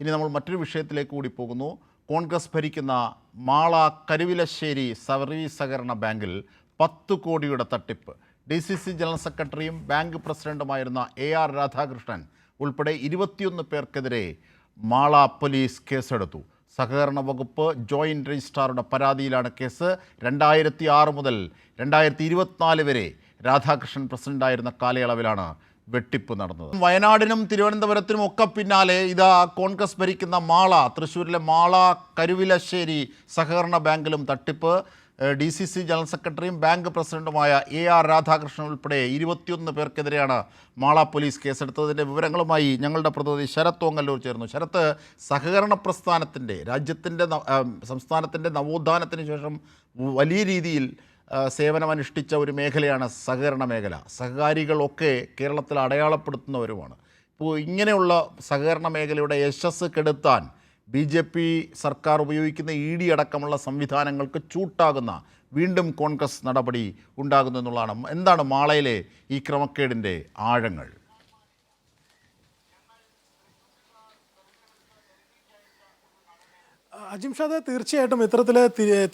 ഇനി നമ്മൾ മറ്റൊരു വിഷയത്തിലേക്ക് കൂടി പോകുന്നു. കോൺഗ്രസ് ഭരിക്കുന്ന മാള കരുവിലശ്ശേരി സർവീസ് സഹകരണ ബാങ്കിൽ 10 കോടിയുടെ തട്ടിപ്പ്. DCC ജനറൽ സെക്രട്ടറിയും ബാങ്ക് പ്രസിഡന്റുമായിരുന്ന AR രാധാകൃഷ്ണൻ ഉൾപ്പെടെ 21 പേർക്കെതിരെ മാള പോലീസ് കേസെടുത്തു. സഹകരണ വകുപ്പ് ജോയിൻറ്റ് രജിസ്ട്രാറുടെ പരാതിയിലാണ് കേസ്. 2006 മുതൽ 2024 വരെ രാധാകൃഷ്ണൻ പ്രസിഡന്റായിരുന്ന കാലയളവിലാണ് വെട്ടിപ്പ് നടന്നത്. വയനാടിനും തിരുവനന്തപുരത്തിനും ഒക്കെ പിന്നാലെ ഇതാ കോൺഗ്രസ് ഭരിക്കുന്ന മാള, തൃശ്ശൂരിലെ മാള കരുവിലശ്ശേരി സഹകരണ ബാങ്കിലും തട്ടിപ്പ്. DCC ജനറൽ സെക്രട്ടറിയും ബാങ്ക് പ്രസിഡന്റുമായ AR രാധാകൃഷ്ണൻ ഉൾപ്പെടെ 21 പേർക്കെതിരെയാണ് മാള പോലീസ് കേസെടുത്തതിൻ്റെ വിവരങ്ങളുമായി ഞങ്ങളുടെ പ്രതിനിധി ശരത് ഓങ്ങല്ലൂർ ചേർന്നു. ശരത്ത്, സഹകരണ പ്രസ്ഥാനത്തിൻ്റെ സംസ്ഥാനത്തിൻ്റെ നവോത്ഥാനത്തിന് ശേഷം വലിയ രീതിയിൽ സേവനമനുഷ്ഠിച്ച ഒരു മേഖലയാണ് സഹകരണ മേഖല. സഹകാരികളൊക്കെ കേരളത്തിൽ അടയാളപ്പെടുത്തുന്നവരുമാണ്. ഇപ്പോൾ ഇങ്ങനെയുള്ള സഹകരണ മേഖലയുടെ യശസ് കെടുത്താൻ BJP സർക്കാർ ഉപയോഗിക്കുന്ന ED അടക്കമുള്ള സംവിധാനങ്ങൾക്ക് ചൂട്ടാകുന്ന വീണ്ടും കോൺഗ്രസ് നടപടി ഉണ്ടാകുന്നു എന്നുള്ളതാണ്. എന്താണ് മാളയിലെ ഈ ക്രമക്കേടിൻ്റെ ആഴങ്ങൾ? അജിംഷാദ്, തീർച്ചയായിട്ടും ഇത്തരത്തിൽ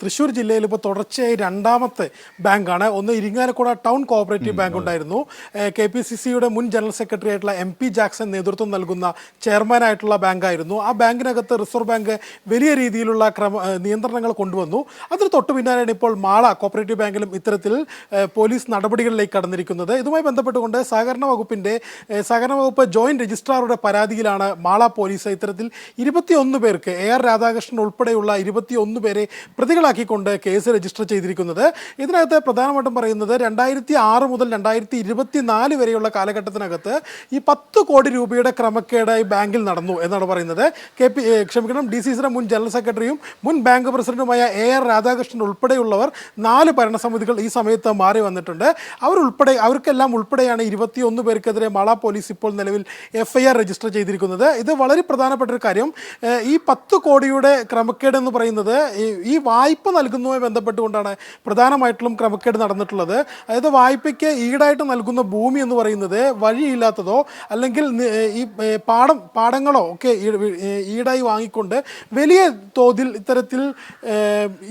തൃശ്ശൂർ ജില്ലയിൽ ഇപ്പോൾ തുടർച്ചയായി രണ്ടാമത്തെ ബാങ്കാണ്. ഒന്ന് ഇരിങ്ങാലക്കുട ടൗൺ കോഓപ്പറേറ്റീവ് ബാങ്ക് ഉണ്ടായിരുന്നു. KPCCയുടെ മുൻ ജനറൽ സെക്രട്ടറി ആയിട്ടുള്ള MP ജാക്സൺ നേതൃത്വം നൽകുന്ന ചെയർമാനായിട്ടുള്ള ബാങ്കായിരുന്നു. ആ ബാങ്കിനകത്ത് റിസർവ് ബാങ്ക് വലിയ രീതിയിലുള്ള നിയന്ത്രണങ്ങൾ കൊണ്ടുവന്നു. അതിന് തൊട്ടു പിന്നാലെയാണ് ഇപ്പോൾ മാള കോഓപ്പറേറ്റീവ് ബാങ്കിലും ഇത്തരത്തിൽ പോലീസ് നടപടികളിലേക്ക് കടന്നിരിക്കുന്നത്. ഇതുമായി ബന്ധപ്പെട്ടുകൊണ്ട് സഹകരണ വകുപ്പ് ജോയിന്റ് രജിസ്ട്രാറുടെ പരാതിയിലാണ് മാള പോലീസ് ഇത്തരത്തിൽ 21 പേർക്ക് AR രാധാകൃഷ്ണൻ ഉൾപ്പെടെയുള്ള 21 പേരെ പ്രതികളാക്കിക്കൊണ്ട് കേസ് രജിസ്റ്റർ ചെയ്തിരിക്കുന്നത്. ഇതിനകത്ത് പ്രധാനമായിട്ടും പറയുന്നത് 2006 മുതൽ 2024 വരെയുള്ള കാലഘട്ടത്തിനകത്ത് ഈ 10 കോടി രൂപയുടെ ക്രമക്കേട് ഈ ബാങ്കിൽ നടന്നു എന്നാണ് പറയുന്നത്. DCCയുടെ മുൻ ജനറൽ സെക്രട്ടറിയും മുൻ ബാങ്ക് പ്രസിഡന്റുമായ AR രാധാകൃഷ്ണൻ ഉൾപ്പെടെയുള്ളവർ 4 ഭരണസമിതികൾ ഈ സമയത്ത് മാറി വന്നിട്ടുണ്ട്. അവർക്കെല്ലാം ഉൾപ്പെടെയാണ് 21 പേർക്കെതിരെ മാള പോലീസ് ഇപ്പോൾ നിലവിൽ FIR രജിസ്റ്റർ ചെയ്തിരിക്കുന്നത്. ഇത് വളരെ പ്രധാനപ്പെട്ട ഒരു കാര്യം. ഈ 10 കോടിയുടെ ക്രമക്കേട് എന്ന് പറയുന്നത് ഈ വായ്പ നൽകുന്നതുമായി ബന്ധപ്പെട്ടുകൊണ്ടാണ് പ്രധാനമായിട്ടും ക്രമക്കേട് നടന്നിട്ടുള്ളത്. അതായത് വായ്പയ്ക്ക് ഈടായിട്ട് നൽകുന്ന ഭൂമി എന്ന് പറയുന്നത് വഴിയില്ലാത്തതോ അല്ലെങ്കിൽ ഈ പാടങ്ങളോ ഒക്കെ ഈടായി വാങ്ങിക്കൊണ്ട് വലിയ തോതിൽ ഇത്തരത്തിൽ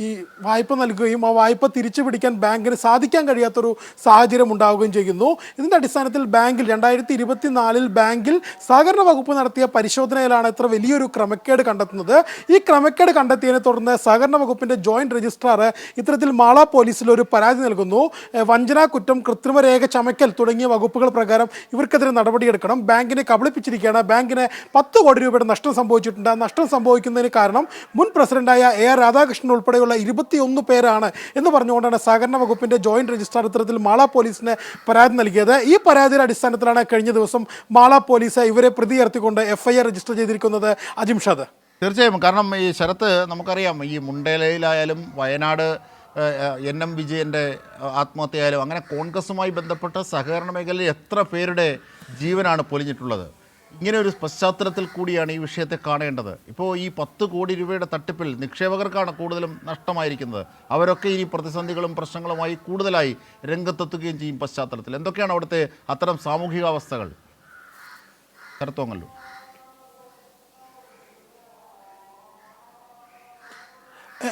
ഈ വായ്പ നൽകുകയും ആ വായ്പ തിരിച്ചു പിടിക്കാൻ ബാങ്കിന് സാധിക്കാൻ കഴിയാത്തൊരു സാഹചര്യം ഉണ്ടാവുകയും ചെയ്യുന്നു. ഇതിൻ്റെ അടിസ്ഥാനത്തിൽ ബാങ്കിൽ 2024 ബാങ്കിൽ സഹകരണ വകുപ്പ് നടത്തിയ പരിശോധനയിലാണ് ഇത്ര വലിയൊരു ക്രമക്കേട് കണ്ടെത്തുന്നത്. ഈ ക്രമക്കേട് കണ്ടെത്തിയതിനെ തുടർന്ന് സഹകരണ വകുപ്പിന്റെ ജോയിന്റ് രജിസ്ട്രാർ ഇത്തരത്തിൽ മാള പോലീസിൽ ഒരു പരാതി നൽകുന്നു. വഞ്ചനാ കുറ്റം, കൃത്രിമ രേഖ ചമയ്ക്കൽ തുടങ്ങിയ വകുപ്പുകൾ പ്രകാരം ഇവർക്കെതിരെ നടപടിയെടുക്കണം. ബാങ്കിനെ കബളിപ്പിച്ചിരിക്കുകയാണ്. ബാങ്കിന് 10 കോടി രൂപയുടെ നഷ്ടം സംഭവിച്ചിട്ടുണ്ട്. ആ നഷ്ടം സംഭവിക്കുന്നതിന് കാരണം മുൻ പ്രസിഡന്റായ AR രാധാകൃഷ്ണൻ ഉൾപ്പെടെയുള്ള 21 പേരാണ് എന്ന് പറഞ്ഞുകൊണ്ടാണ് സഹകരണ വകുപ്പിന്റെ ജോയിന്റ് രജിസ്ട്രാർ ഇത്തരത്തിൽ മാള പോലീസിന് പരാതി നൽകിയത്. ഈ പരാതിയുടെ അടിസ്ഥാനത്തിലാണ് കഴിഞ്ഞ ദിവസം മാള പോലീസ് ഇവരെ പ്രതി ചേർത്തിക്കൊണ്ട് FIR രജിസ്റ്റർ ചെയ്തിരിക്കുന്നത്. അജിംഷാദ്, തീർച്ചയായും. കാരണം ഈ ശരത്ത്, നമുക്കറിയാം ഈ മുണ്ടേലയിലായാലും വയനാട് NM വിജയൻ്റെ ആത്മഹത്യയായാലും അങ്ങനെ കോൺഗ്രസുമായി ബന്ധപ്പെട്ട സഹകരണ മേഖലയിൽ എത്ര പേരുടെ ജീവനാണ് പൊലിഞ്ഞിട്ടുള്ളത്. ഇങ്ങനെ ഒരു പശ്ചാത്തലത്തിൽ കൂടിയാണ് ഈ വിഷയത്തെ കാണേണ്ടത്. ഇപ്പോൾ ഈ 10 കോടി രൂപയുടെ തട്ടിപ്പിൽ നിക്ഷേപകർക്കാണ് കൂടുതലും നഷ്ടമായിരിക്കുന്നത്. അവരൊക്കെ ഇനി പ്രതിസന്ധികളും പ്രശ്നങ്ങളുമായി കൂടുതലായി രംഗത്തെത്തുകയും ചെയ്യും. പശ്ചാത്തലത്തിൽ എന്തൊക്കെയാണ് അവിടുത്തെ അത്തരം സാമൂഹികാവസ്ഥകൾ? ശരത്തോങ്ങല്ലോ.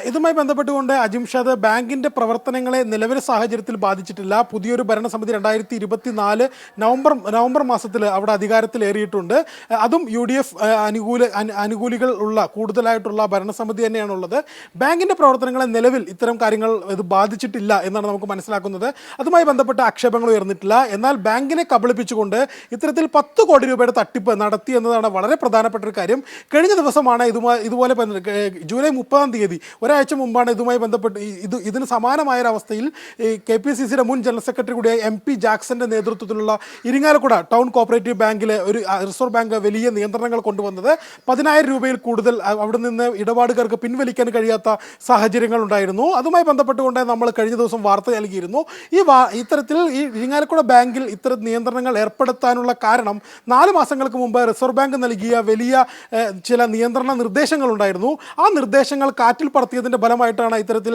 ഇതുമായി ബന്ധപ്പെട്ടുകൊണ്ട് അജിംഷാദ്, ബാങ്കിൻ്റെ പ്രവർത്തനങ്ങളെ നിലവിലെ സാഹചര്യത്തിൽ ബാധിച്ചിട്ടില്ല. പുതിയൊരു ഭരണസമിതി 2024 നവംബർ മാസത്തിൽ അവിടെ അധികാരത്തിലേറിയിട്ടുണ്ട്. അതും UDF അനുകൂലികൾ ഉള്ള കൂടുതലായിട്ടുള്ള ഭരണസമിതി തന്നെയാണുള്ളത്. ബാങ്കിൻ്റെ പ്രവർത്തനങ്ങളെ നിലവിൽ ഇത്തരം കാര്യങ്ങൾ ഇത് ബാധിച്ചിട്ടില്ല എന്നാണ് നമുക്ക് മനസ്സിലാക്കുന്നത്. അതുമായി ബന്ധപ്പെട്ട ആക്ഷേപങ്ങൾ ഉയർന്നിട്ടില്ല. എന്നാൽ ബാങ്കിനെ കബളിപ്പിച്ചുകൊണ്ട് ഇത്തരത്തിൽ 10 കോടി രൂപയുടെ തട്ടിപ്പ് നടത്തി എന്നതാണ് വളരെ പ്രധാനപ്പെട്ട ഒരു കാര്യം. കഴിഞ്ഞ ദിവസമാണ് ഇതുപോലെ ജൂലൈ 30-ാം തീയതി, ഒരാഴ്ച മുമ്പാണ് ഇതുമായി ബന്ധപ്പെട്ട് ഇതിന് സമാനമായൊരവസ്ഥയിൽ KPCCയുടെ മുൻ ജനറൽ സെക്രട്ടറി കൂടിയായ MP ജാക്സന്റെ നേതൃത്വത്തിലുള്ള ഇരിങ്ങാലക്കുട ടൗൺ കോഓപ്പറേറ്റീവ് ബാങ്കിലെ ഒരു റിസർവ് ബാങ്ക് വലിയ നിയന്ത്രണങ്ങൾ കൊണ്ടുവന്നത്. 10,000 രൂപയിൽ കൂടുതൽ അവിടെ നിന്ന് ഇടപാടുകാർക്ക് പിൻവലിക്കാൻ കഴിയാത്ത സാഹചര്യങ്ങൾ ഉണ്ടായിരുന്നു. അതുമായി ബന്ധപ്പെട്ടുകൊണ്ട് നമ്മൾ കഴിഞ്ഞ ദിവസം വാർത്ത നൽകിയിരുന്നു. ഇത്തരത്തിൽ ഈ ഇരിങ്ങാലക്കുട ബാങ്കിൽ ഇത്തരം നിയന്ത്രണങ്ങൾ ഏർപ്പെടുത്താനുള്ള കാരണം 4 മാസങ്ങൾക്ക് മുമ്പ് റിസർവ് ബാങ്ക് നൽകിയ വലിയ ചില നിയന്ത്രണ നിർദ്ദേശങ്ങളുണ്ടായിരുന്നു. ആ നിർദ്ദേശങ്ങൾ കാറ്റിൽ പറത്തി നടത്തിയതിൻ്റെ ഫലമായിട്ടാണ് ഇത്തരത്തിൽ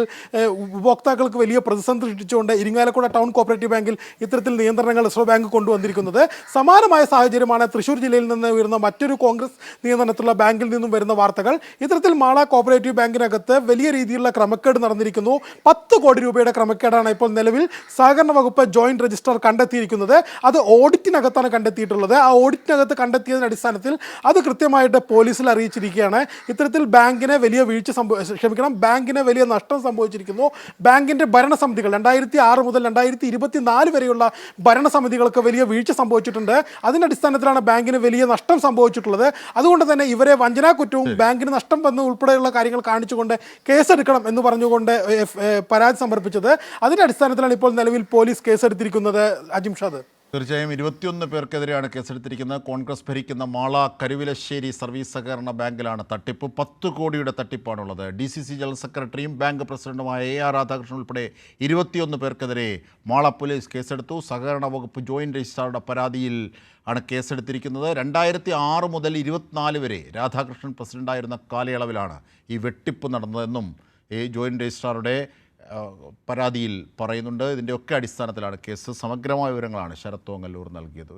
ഉപഭോക്താക്കൾക്ക് വലിയ പ്രതിസന്ധി സൃഷ്ടിച്ചുകൊണ്ട് ഇരിങ്ങാലക്കുട ടൗൺ കോപ്പറേറ്റീവ് ബാങ്കിൽ ഇത്തരത്തിൽ നിയന്ത്രണങ്ങൾ റിസർവ് ബാങ്ക് കൊണ്ടുവന്നിരിക്കുന്നത്. സമാനമായ സാഹചര്യമാണ് തൃശ്ശൂർ ജില്ലയിൽ നിന്ന് വരുന്ന മറ്റൊരു കോൺഗ്രസ് നിയന്ത്രണത്തിലുള്ള ബാങ്കിൽ നിന്നും വരുന്ന വാർത്തകൾ. ഇത്തരത്തിൽ മാള കോപ്പറേറ്റീവ് ബാങ്കിനകത്ത് വലിയ രീതിയിലുള്ള ക്രമക്കേട് നടന്നിരിക്കുന്നു. 10 കോടി രൂപയുടെ ക്രമക്കേടാണ് ഇപ്പോൾ നിലവിൽ സഹകരണ വകുപ്പ് ജോയിന്റ് രജിസ്ട്രാർ കണ്ടെത്തിയിരിക്കുന്നത്. അത് ഓഡിറ്റിനകത്താണ് കണ്ടെത്തിയിട്ടുള്ളത്. ആ ഓഡിറ്റിനകത്ത് കണ്ടെത്തിയതിന്റെ അടിസ്ഥാനത്തിൽ അത് കൃത്യമായിട്ട് പോലീസിൽ അറിയിച്ചിരിക്കുകയാണ്. ഇത്തരത്തിൽ ബാങ്കിന് വലിയ ബാങ്കിന് വലിയ നഷ്ടം സംഭവിച്ചിരിക്കുന്നു. ബാങ്കിന്റെ ഭരണസമിതികൾ 2006 മുതൽ 2024 വരെയുള്ള ഭരണസമിതികൾക്ക് വലിയ വീഴ്ച സംഭവിച്ചിട്ടുണ്ട്. അതിന്റെ അടിസ്ഥാനത്തിലാണ് ബാങ്കിന് വലിയ നഷ്ടം സംഭവിച്ചിട്ടുള്ളത്. അതുകൊണ്ട് തന്നെ ഇവരെ വഞ്ചനാ കുറ്റവും ബാങ്കിന് നഷ്ടം വന്ന് ഉൾപ്പെടെയുള്ള കാര്യങ്ങൾ കാണിച്ചുകൊണ്ട് കേസെടുക്കണം എന്ന് പറഞ്ഞുകൊണ്ട് പരാതി സമർപ്പിച്ചത്. അതിന്റെ അടിസ്ഥാനത്തിലാണ് ഇപ്പോൾ നിലവിൽ പോലീസ് കേസെടുത്തിരിക്കുന്നത്. അജിംഷാദ്, തീർച്ചയായും 21 പേർക്കെതിരെയാണ് കേസെടുത്തിരിക്കുന്നത്. കോൺഗ്രസ് ഭരിക്കുന്ന മാള കരുവിലശ്ശേരി സർവീസ് സഹകരണ ബാങ്കിലാണ് തട്ടിപ്പ്. 10 കോടിയുടെ തട്ടിപ്പാണുള്ളത്. DCC ജനറൽ സെക്രട്ടറിയും ബാങ്ക് പ്രസിഡന്റുമായ AR രാധാകൃഷ്ണൻ ഉൾപ്പെടെ 21 പേർക്കെതിരെ മാള പോലീസ് കേസെടുത്തു. സഹകരണ വകുപ്പ് ജോയിന്റ് രജിസ്ട്രാറുടെ പരാതിയിൽ ആണ് കേസെടുത്തിരിക്കുന്നത്. 2006 മുതൽ 24 വരെ രാധാകൃഷ്ണൻ പ്രസിഡന്റായിരുന്ന കാലയളവിലാണ് ഈ വെട്ടിപ്പ് നടന്നതെന്നും ഈ ജോയിന്റ് രജിസ്ട്രാറുടെ പരാതിയിൽ പറയുന്നുണ്ട്. ഇതിൻ്റെയൊക്കെ അടിസ്ഥാനത്തിലാണ് കേസ്. സമഗ്രമായ വിവരങ്ങളാണ് ശരത് തോങ്ങല്ലൂർ നൽകിയത്.